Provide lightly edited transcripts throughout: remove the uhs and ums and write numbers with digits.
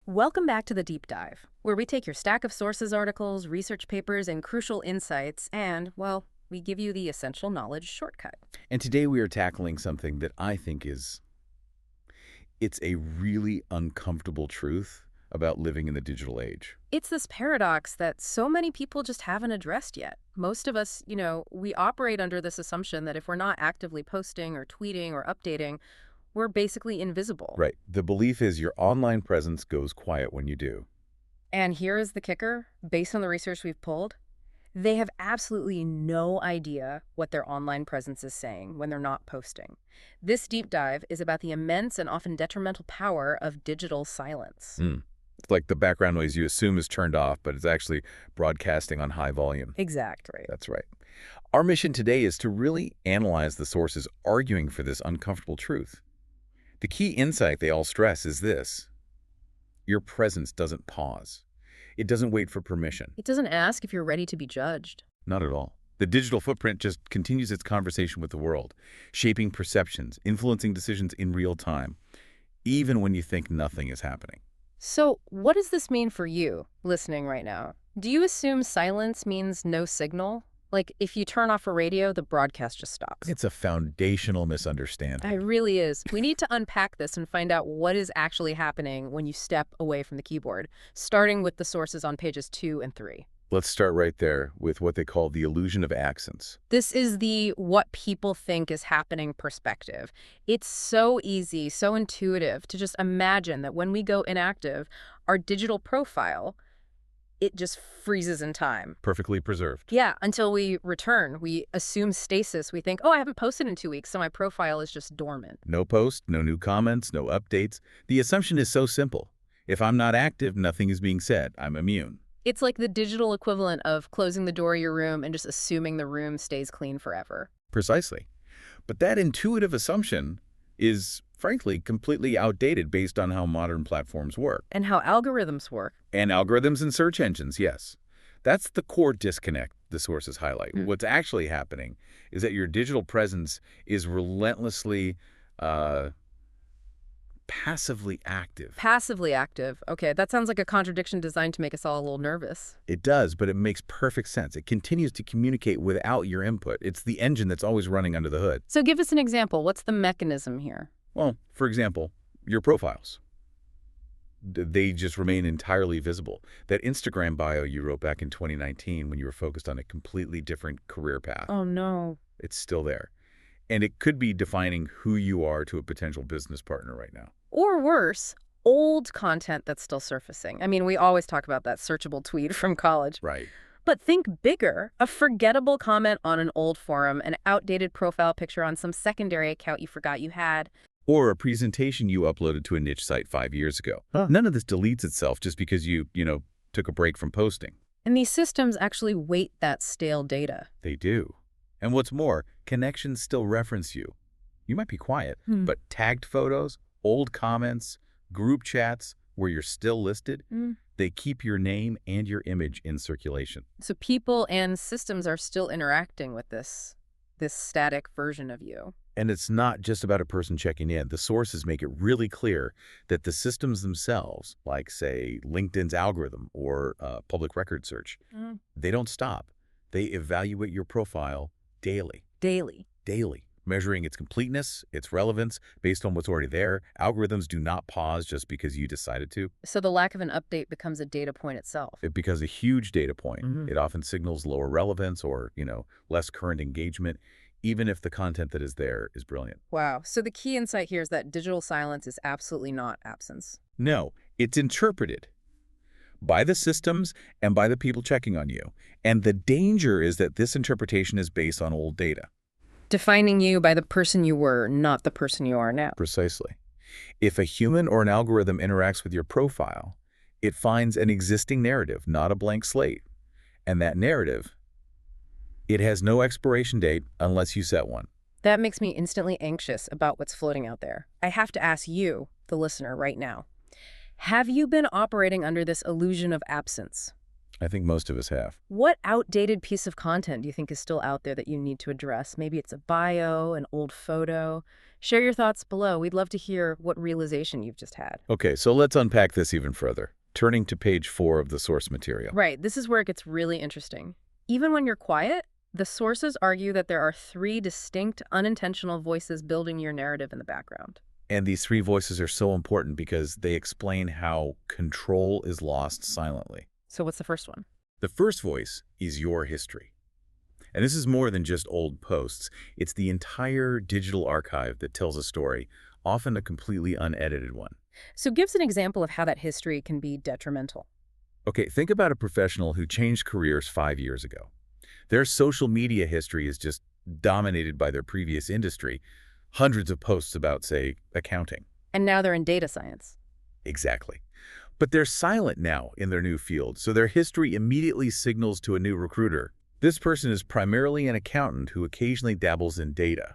Welcome back to the Deep Dive, where we take your stack of sources, articles, research papers, and crucial insights, and, well, we give you the essential knowledge shortcut. And today we are tackling something that I think it's a really uncomfortable truth about living in the digital age. It's this paradox that so many people just haven't addressed yet. Most of us, we operate under this assumption that if we're not actively posting or tweeting or updating, we're basically invisible. Right. The belief is your online presence goes quiet when you do. And here is the kicker, based on the research we've pulled. They have absolutely no idea what their online presence is saying when they're not posting. This deep dive is about the immense and often detrimental power of digital silence. It's like the background noise you assume is turned off, but it's actually broadcasting on high volume. Exactly. That's right. Our mission today is to really analyze the sources arguing for this uncomfortable truth. The key insight they all stress is this: your presence doesn't pause. It doesn't wait for permission. It doesn't ask if you're ready to be judged. Not at all. The digital footprint just continues its conversation with the world, shaping perceptions, influencing decisions in real time, even when you think nothing is happening. So what does this mean for you, listening right now? Do you assume silence means no signal? Like, if you turn off a radio, the broadcast just stops. It's a foundational misunderstanding. It really is. We need to unpack this and find out what is actually happening when you step away from the keyboard, starting with the sources on pages 2 and 3. Let's start right there with what they call the illusion of absence. This is the what people think is happening perspective. It's so easy, so intuitive to just imagine that when we go inactive, our digital profile, it just freezes in time. Perfectly preserved. Yeah, until we return. We assume stasis. We think, oh, I haven't posted in 2 weeks, so my profile is just dormant. No post, no new comments, no updates. The assumption is so simple. If I'm not active, nothing is being said. I'm immune. It's like the digital equivalent of closing the door of your room and just assuming the room stays clean forever. Precisely. But that intuitive assumption is, frankly, completely outdated based on how modern platforms work. And how algorithms work. And algorithms and search engines, yes. That's the core disconnect the sources highlight. What's actually happening is that your digital presence is relentlessly passively active. Passively active. Okay, that sounds like a contradiction designed to make us all a little nervous. It does, but it makes perfect sense. It continues to communicate without your input. It's the engine that's always running under the hood. So give us an example. What's the mechanism here? Well, for example, your profiles. They just remain entirely visible. That Instagram bio you wrote back in 2019 when you were focused on a completely different career path. Oh, no. It's still there. And it could be defining who you are to a potential business partner right now. Or worse, old content that's still surfacing. I mean, we always talk about that searchable tweet from college. Right. But think bigger. A forgettable comment on an old forum, an outdated profile picture on some secondary account you forgot you had. Or a presentation you uploaded to a niche site 5 years ago. None of this deletes itself just because you took a break from posting. And these systems actually weight that stale data. They do. And what's more, connections still reference you. You might be quiet, but tagged photos, old comments, group chats where you're still listed, they keep your name and your image in circulation. So people and systems are still interacting with this static version of you. And it's not just about a person checking in. The sources make it really clear that the systems themselves, like, say, LinkedIn's algorithm or public record search, they don't stop. They evaluate your profile daily. Daily. Measuring its completeness, its relevance, based on what's already there. Algorithms do not pause just because you decided to. So the lack of an update becomes a data point itself. It becomes a huge data point. It often signals lower relevance or, less current engagement, even if the content that is there is brilliant. Wow. So the key insight here is that digital silence is absolutely not absence. No, it's interpreted by the systems and by the people checking on you. And the danger is that this interpretation is based on old data. Defining you by the person you were, not the person you are now. Precisely. If a human or an algorithm interacts with your profile, it finds an existing narrative, not a blank slate. And that narrative, it has no expiration date unless you set one. That makes me instantly anxious about what's floating out there. I have to ask you, the listener, right now. Have you been operating under this illusion of absence? I think most of us have. What outdated piece of content do you think is still out there that you need to address? Maybe it's a bio, an old photo. Share your thoughts below. We'd love to hear what realization you've just had. Okay, so let's unpack this even further. Turning to page 4 of the source material. Right, this is where it gets really interesting. Even when you're quiet, the sources argue that there are three distinct, unintentional voices building your narrative in the background. And these 3 voices are so important because they explain how control is lost silently. So what's the first one? The first voice is your history. And this is more than just old posts. It's the entire digital archive that tells a story, often a completely unedited one. So give us an example of how that history can be detrimental. Okay, think about a professional who changed careers 5 years ago. Their social media history is just dominated by their previous industry. Hundreds of posts about, say, accounting. And now they're in data science. Exactly. But they're silent now in their new field, so their history immediately signals to a new recruiter. This person is primarily an accountant who occasionally dabbles in data.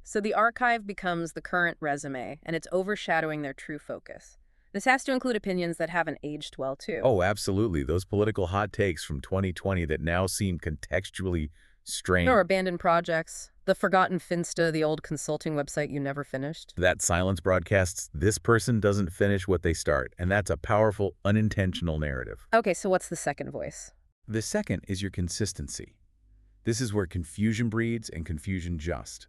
So the archive becomes the current resume, and it's overshadowing their true focus. This has to include opinions that haven't aged well, too. Oh, absolutely. Those political hot takes from 2020 that now seem contextually strained. Or abandoned projects, the forgotten Finsta, the old consulting website you never finished. That silence broadcasts, this person doesn't finish what they start, and that's a powerful, unintentional narrative. Okay, so what's the second voice? The second is your consistency. This is where confusion breeds and confusion just.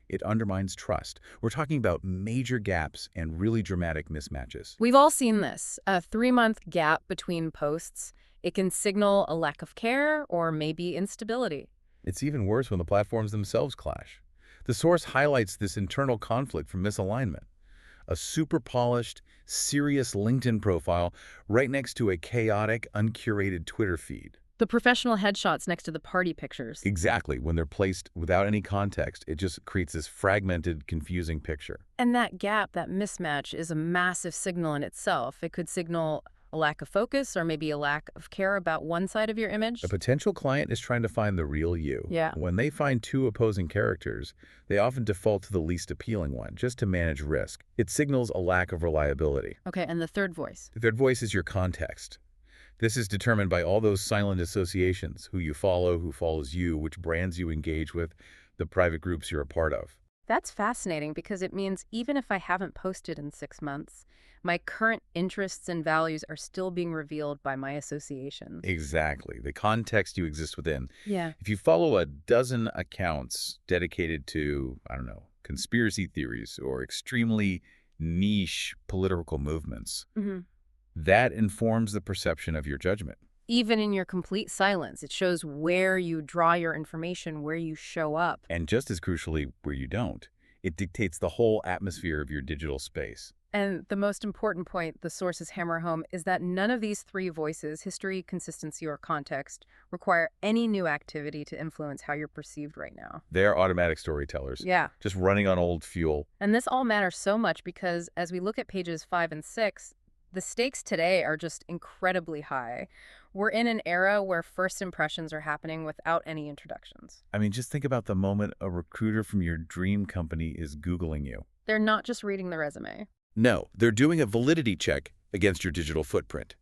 It undermines trust. We're talking about major gaps and really dramatic mismatches. We've all seen this. A 3-month gap between posts. It can signal a lack of care or maybe instability. It's even worse when the platforms themselves clash. The source highlights this internal conflict from misalignment. A super polished, serious LinkedIn profile right next to a chaotic, uncurated Twitter feed. The professional headshots next to the party pictures. Exactly. When they're placed without any context, it just creates this fragmented, confusing picture. And that gap, that mismatch, is a massive signal in itself. It could signal a lack of focus or maybe a lack of care about one side of your image. A potential client is trying to find the real you. Yeah. When they find 2 opposing characters, they often default to the least appealing one, just to manage risk. It signals a lack of reliability. Okay, and the third voice? The third voice is your context. This is determined by all those silent associations, who you follow, who follows you, which brands you engage with, the private groups you're a part of. That's fascinating because it means even if I haven't posted in 6 months, my current interests and values are still being revealed by my associations. Exactly. The context you exist within. Yeah. If you follow a dozen accounts dedicated to, I don't know, conspiracy theories or extremely niche political movements, that informs the perception of your judgment. Even in your complete silence, it shows where you draw your information, where you show up. And just as crucially, where you don't. It dictates the whole atmosphere of your digital space. And the most important point the sources hammer home is that none of these 3 voices, history, consistency, or context, require any new activity to influence how you're perceived right now. They are automatic storytellers. Yeah. Just running on old fuel. And this all matters so much because as we look at pages 5 and 6, the stakes today are just incredibly high. We're in an era where first impressions are happening without any introductions. I mean, just think about the moment a recruiter from your dream company is Googling you. They're not just reading the resume. No, they're doing a validity check against your digital footprint.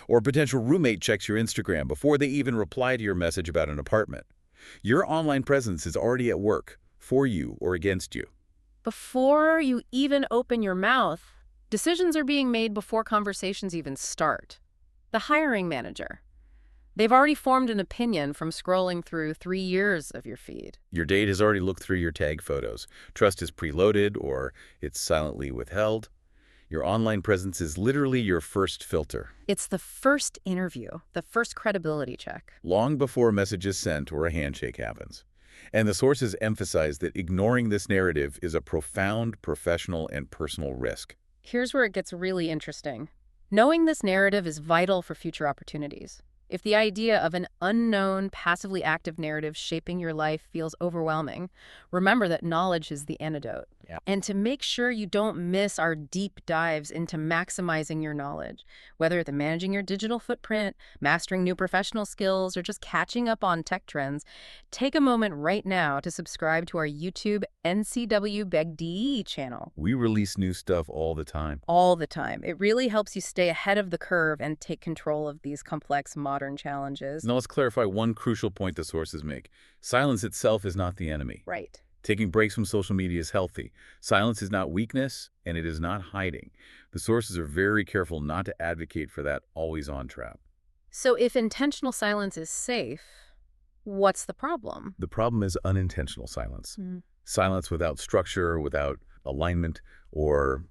Or a potential roommate checks your Instagram before they even reply to your message about an apartment. Your online presence is already at work, for you or against you. Before you even open your mouth, decisions are being made before conversations even start. The hiring manager. They've already formed an opinion from scrolling through 3 years of your feed. Your date has already looked through your tag photos. Trust is preloaded or it's silently withheld. Your online presence is literally your first filter. It's the first interview, the first credibility check. Long before a message is sent or a handshake happens. And the sources emphasize that ignoring this narrative is a profound professional and personal risk. Here's where it gets really interesting. Knowing this narrative is vital for future opportunities. If the idea of an unknown, passively active narrative shaping your life feels overwhelming, remember that knowledge is the antidote. Yeah. And to make sure you don't miss our deep dives into maximizing your knowledge, whether it's managing your digital footprint, mastering new professional skills, or just catching up on tech trends, take a moment right now to subscribe to our YouTube NCWEBDE channel. We release new stuff all the time. All the time. It really helps you stay ahead of the curve and take control of these complex modern challenges. Now let's clarify one crucial point the sources make. Silence itself is not the enemy. Right. Taking breaks from social media is healthy. Silence is not weakness, and it is not hiding. The sources are very careful not to advocate for that always-on trap. So if intentional silence is safe, what's the problem? The problem is unintentional silence. Silence without structure, without alignment, or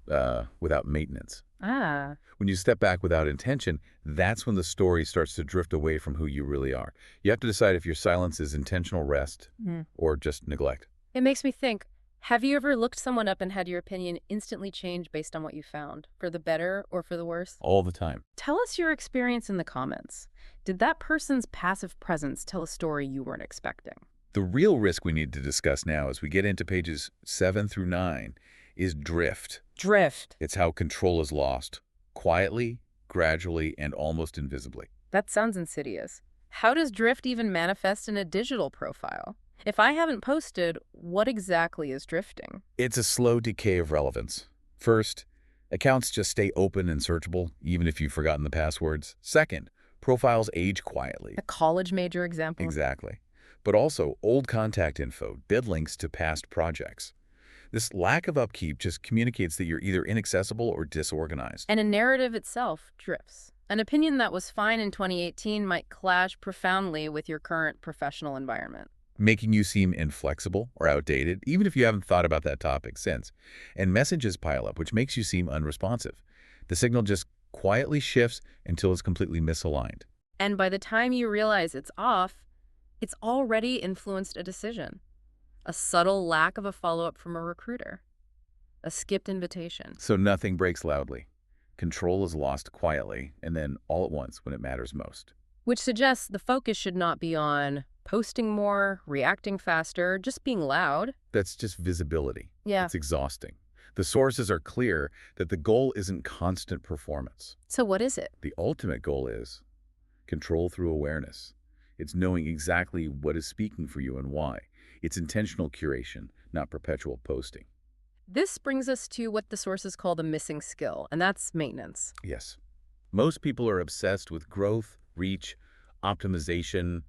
without maintenance. Ah. When you step back without intention, that's when the story starts to drift away from who you really are. You have to decide if your silence is intentional rest or just neglect. It makes me think, have you ever looked someone up and had your opinion instantly change based on what you found, for the better or for the worse? All the time. Tell us your experience in the comments. Did that person's passive presence tell a story you weren't expecting? The real risk we need to discuss now as we get into pages 7 through 9 is drift. Drift. It's how control is lost, quietly, gradually, and almost invisibly. That sounds insidious. How does drift even manifest in a digital profile? If I haven't posted, what exactly is drifting? It's a slow decay of relevance. First, accounts just stay open and searchable, even if you've forgotten the passwords. Second, profiles age quietly. A college major example? Exactly. But also old contact info, dead links to past projects. This lack of upkeep just communicates that you're either inaccessible or disorganized. And a narrative itself drifts. An opinion that was fine in 2018 might clash profoundly with your current professional environment, Making you seem inflexible or outdated, even if you haven't thought about that topic since. And messages pile up, which makes you seem unresponsive. The signal just quietly shifts until it's completely misaligned. And by the time you realize it's off, it's already influenced a decision. A subtle lack of a follow-up from a recruiter. A skipped invitation. So nothing breaks loudly. Control is lost quietly, and then all at once when it matters most. Which suggests the focus should not be on posting more, reacting faster, just being loud. That's just visibility. Yeah. It's exhausting. The sources are clear that the goal isn't constant performance. So what is it? The ultimate goal is control through awareness. It's knowing exactly what is speaking for you and why. It's intentional curation, not perpetual posting. This brings us to what the sources call the missing skill, and that's maintenance. Yes. Most people are obsessed with growth, reach, optimization,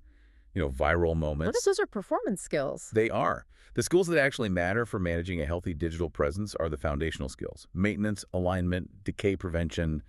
viral What moments. if those are performance skills? They are. The skills that actually matter for managing a healthy digital presence are the foundational skills: maintenance, alignment, decay prevention,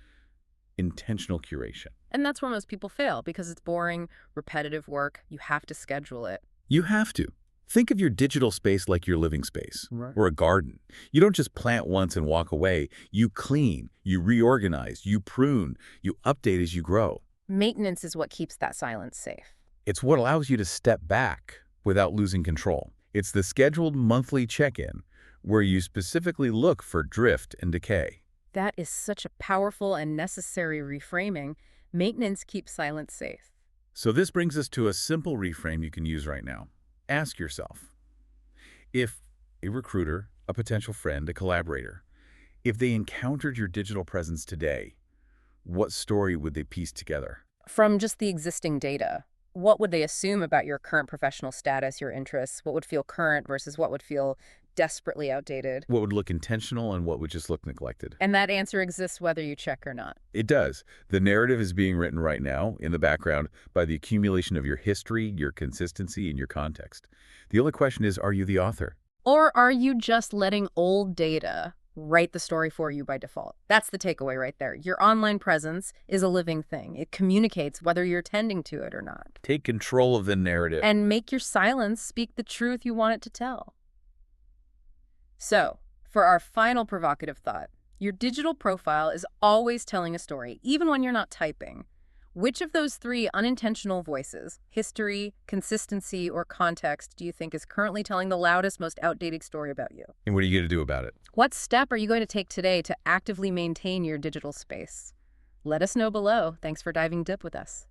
intentional curation. And that's where most people fail, because it's boring, repetitive work. You have to schedule it. You have to. Think of your digital space like your living space, Right. or a garden. You don't just plant once and walk away. You clean, you reorganize, you prune, you update as you grow. Maintenance is what keeps that silence safe. It's what allows you to step back without losing control. It's the scheduled monthly check-in where you specifically look for drift and decay. That is such a powerful and necessary reframing. Maintenance keeps silence safe. So this brings us to a simple reframe you can use right now. Ask yourself, if a recruiter, a potential friend, a collaborator, if they encountered your digital presence today, what story would they piece together? From just the existing data, what would they assume about your current professional status, your interests? What would feel current versus what would feel desperately outdated? What would look intentional and what would just look neglected? And that answer exists whether you check or not. It does. The narrative is being written right now in the background by the accumulation of your history, your consistency, and your context. The only question is, are you the author? Or are you just letting old data write the story for you by default? That's the takeaway right there. Your online presence is a living thing. It communicates whether you're tending to it or not. Take control of the narrative. And make your silence speak the truth you want it to tell. So, for our final provocative thought, your digital profile is always telling a story, even when you're not typing. Which of those three unintentional voices, history, consistency, or context, do you think is currently telling the loudest, most outdated story about you? And what are you going to do about it? What step are you going to take today to actively maintain your digital space? Let us know below. Thanks for diving deep with us.